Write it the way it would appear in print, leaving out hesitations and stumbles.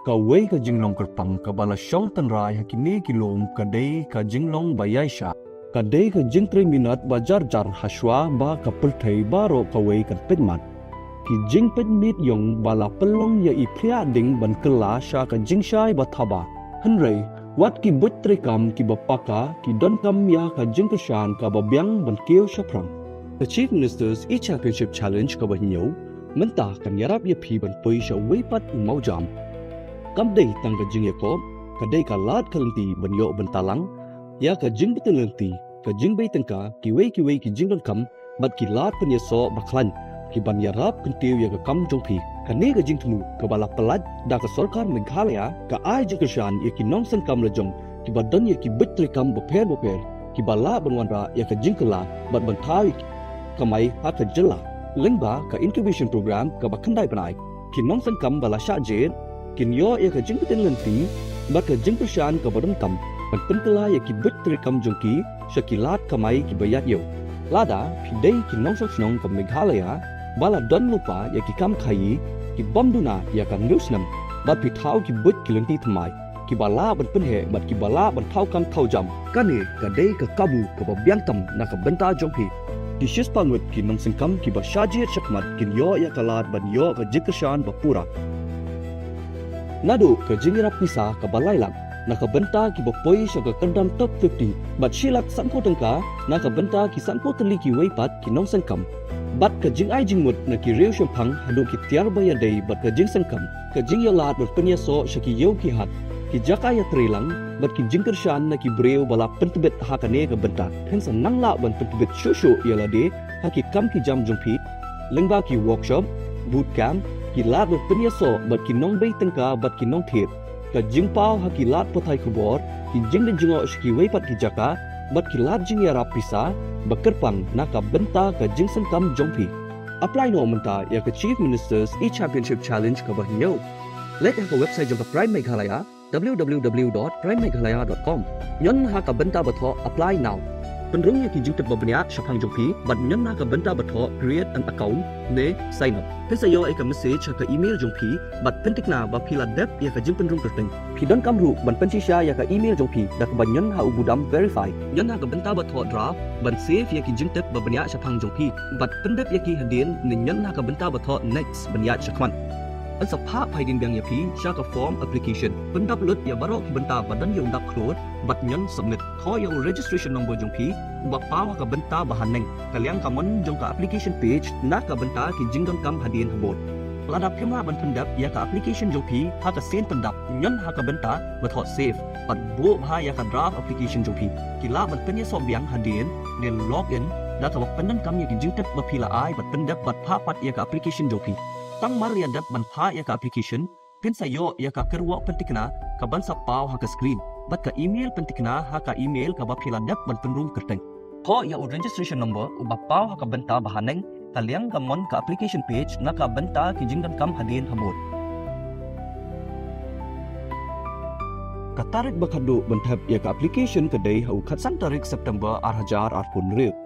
ka wei ka jinglong kerpang ka bala syong tanrai hakini kilom ka dei ka jinglong bayaisha ka dei ka jing 3 minute bajar jar haswa ba ka pelthei baro ka wei kan pedmat ki jing pedmit yong bala pelong ya ipria ding ban kela sha ka jing shai bathaba hanrei wat ki butri kam ki bapaka ki don kam ya ka jing keshan ka babyang ban keu shaprang the chief minister's e-championship challenge ka bahinyo mentah kan yarap ya phi ban poi sha wei pat mau jam kam dei tang ka jing yakob ka dei ka lat kalanti ban yo ban talang ya ka jing betelanti ka jing bei tangka ki wei ki jing don kam bat ki lat pen ya so baklan ki ban yarap kentiu ya ka kam jong phi ka ne ka jing tmu ka bala pelat da ka sarkar Meghalaya ka ai jing keshan ya ki nong san kam lejong ki badan ya ki betri kam boper ki bala banwanra ya ka jing kala bat ban thai kamai ha ka jela lengba ka incubation program ka bakandai banai ki nong san kam bala sha je kin yo ya ka jing betelanti bat ka jing keshan ka badan kam ban penkala ya ki betri kam jongki shakilat kamai ki bayat yo lada pidei ki nong sok nong ka Meghalaya bala don lupa ya ki kam khai ki bomduna ya kan nusnam bat pi thau ki but ki lenti thamai ki bala ban penhe bat ki bala ban thau kam thau jam kane ka dei ka kabu ka babyang tam na ka benta jongpi ki shispangut ki nong singkam ki ba shajir shakmat kin yo ya kalat ban yo ka jikashan bapura nadu ka jingira pisa ka balailang na ka benta ki bapoi sha ka kandam top 50 bat shilak sanko tangka na ka benta ki sanko tali ki weipat ki nong singkam bat ka jing ai jing mut na ki reu shampang hadu ki tiar baya dei bat ka jing sangkam ka jing yalat bat penya so shaki yeu ki hat ki jaka ya trilang bat ki jing kershan na ki breu bala pentebet ha ka ne ka benta hen san nang la ban pentebet shushu yala de ha ki kam ki jam jongpi lengba ki workshop boot camp ki lat bat penya so bat ki nong bei tangka bat ki nong thiet ka jing pau ha ki lat pothai kubor ki jing de jingo shki wei pat ki jaka bat ki lat jing ya rapisa bakerpang naka benta ka jing sangkam jongpi apply no menta ya ka chief minister's e-championship challenge ka bahinyo let ka website jong ka Prime Meghalaya www.primemeghalaya.com nyon ha ka benta batho apply now penrung ya ki jing tep babnya shapang jongpi bat nyon ha ka benta batho create an account ne sign up pesa yo ai ka message ka email jongpi bat pentikna ba phila dep ya ka jing penrung kerteng phidon kamru ban penchisha ya ka email jongpi dak ban nyon ha ubudam verify nyon ha ka benta batho draft ban save ya ki jing tep babnya shapang jongpi bat pendep ya ki hadin ne nyon ha ka benta batho next banya shakman an sapha phaidin byang ya phi sha ka form application pendap lut ya barok ki benta badan yo dak close bat nyon submit tho yo registration number jongpi ba paw ka benta bahaneng kaliang ka mon jong ka application page na ka benta ki jingdon kam hadin habot ladap kema ban pendap ya ka application jongpi ha ka sen pendap nyon ha ka benta batho save pat bo ha ya ka draft application jongpi ki la ban penya som byang hadin ne login da ka pendan kam ya ki jingtep ba phila ai bat pendap bat pha pat ya ka application jongpi tang maria dap ban pha ya ka application pin sayo ya ka kerwa pentikna ka ban sa paw ha ka screen bat ka email pentikna ha ka email ka ba phila dap ban penrum kerteng ho ya registration number u ba paw ha ka benta bahaneng kaliang ka mon ka application page na ka benta ki jingdan kam hadin hamot katarik bakado bantap ya ka application ka dei hau khatsan tarik September 2024